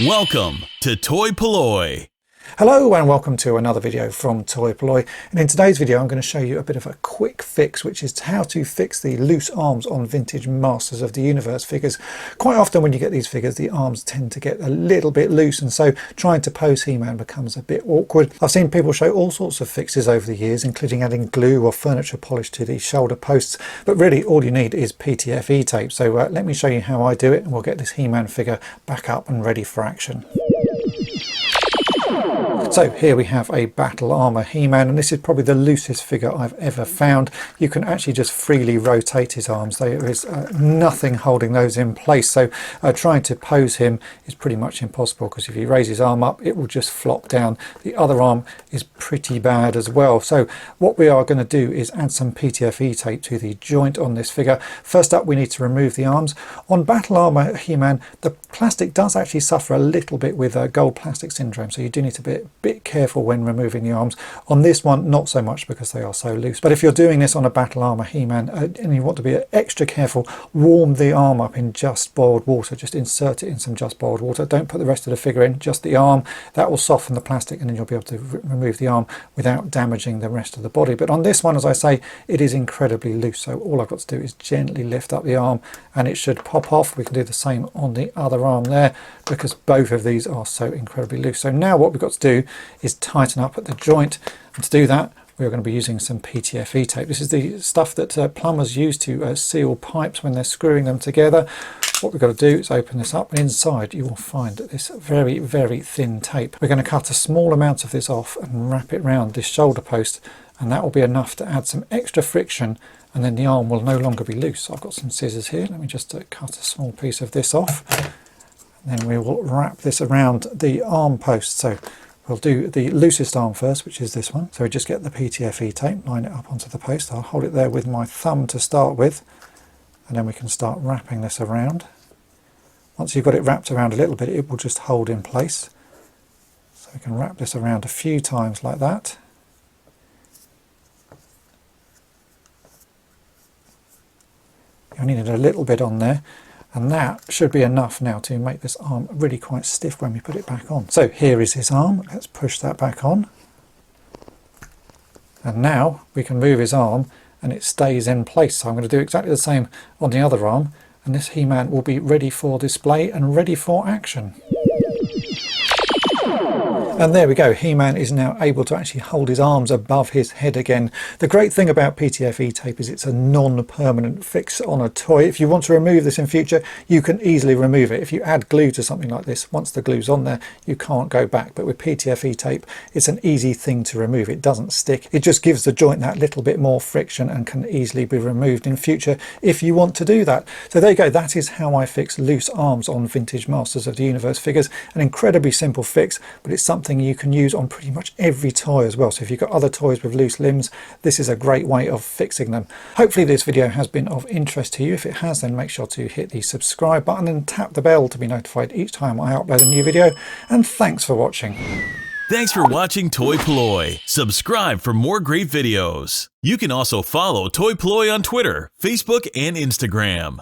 Welcome to toy-polloi. Hello and welcome to another video from toy-polloi, and in today's video I'm going to show you a bit of a quick fix, which is how to fix the loose arms on vintage Masters of the Universe figures. Quite often when you get these figures the arms tend to get a little bit loose, and so trying to pose He-Man becomes a bit awkward. I've seen people show all sorts of fixes over the years, including adding glue or furniture polish to the shoulder posts, but really all you need is PTFE tape. So let me show you how I do it and we'll get this He-Man figure back up and ready for action. So here we have a battle armor He-Man, and this is probably the loosest figure I've ever found. You can actually just freely rotate his arms. There is nothing holding those in place, so trying to pose him is pretty much impossible, because if you raise his arm up it will just flop down. The other arm is pretty bad as well. So what we are going to do is add some PTFE tape to the joint on this figure. First up we need to remove the arms. On battle armor He-Man the plastic does actually suffer a little bit with gold plastic syndrome, so you do need to be a bit careful when removing the arms. On this one not so much, because they are so loose, but if you're doing this on a battle armor He-Man and you want to be extra careful, warm the arm up in just boiled water. Just insert it in some just boiled water. Don't put the rest of the figure in, just the arm. That will soften the plastic and then you'll be able to remove the arm without damaging the rest of the body. But on this one, as I say, it is incredibly loose, so all I've got to do is gently lift up the arm and it should pop off. We can do the same on the other arm there, because both of these are so incredibly loose. So now what we've got to do is tighten up at the joint, and to do that we're going to be using some PTFE tape. This is the stuff that plumbers use to seal pipes when they're screwing them together. What we've got to do is open this up, and inside you will find this very, very thin tape. We're going to cut a small amount of this off and wrap it around this shoulder post, and that will be enough to add some extra friction, and then the arm will no longer be loose. So I've got some scissors here. Let me just cut a small piece of this off, and then we will wrap this around the arm post. So we'll do the loosest arm first, which is this one. So we just get the PTFE tape, line it up onto the post. I'll hold it there with my thumb to start with, and then we can start wrapping this around. Once you've got it wrapped around a little bit, it will just hold in place. So we can wrap this around a few times like that. You only need a little bit on there, and that should be enough now to make this arm really quite stiff when we put it back on. So here is his arm. Let's push that back on, and now we can move his arm and it stays in place. So I'm going to do exactly the same on the other arm, and this He-Man will be ready for display and ready for action. And there we go, He-Man is now able to actually hold his arms above his head again. The great thing about PTFE tape is it's a non-permanent fix on a toy. If you want to remove this in future, you can easily remove it. If you add glue to something like this, once the glue's on there, you can't go back. But with PTFE tape, it's an easy thing to remove. It doesn't stick. It just gives the joint that little bit more friction and can easily be removed in future if you want to do that. So there you go, that is how I fix loose arms on vintage Masters of the Universe figures. An incredibly simple fix, but it's something you can use on pretty much every toy as well. So if you've got other toys with loose limbs, this is a great way of fixing them. Hopefully this video has been of interest to you. If it has, then make sure to hit the subscribe button and tap the bell to be notified each time I upload a new video. And thanks for watching. Thanks for watching toy-polloi. Subscribe for more great videos. You can also follow toy-polloi on Twitter, Facebook, and Instagram.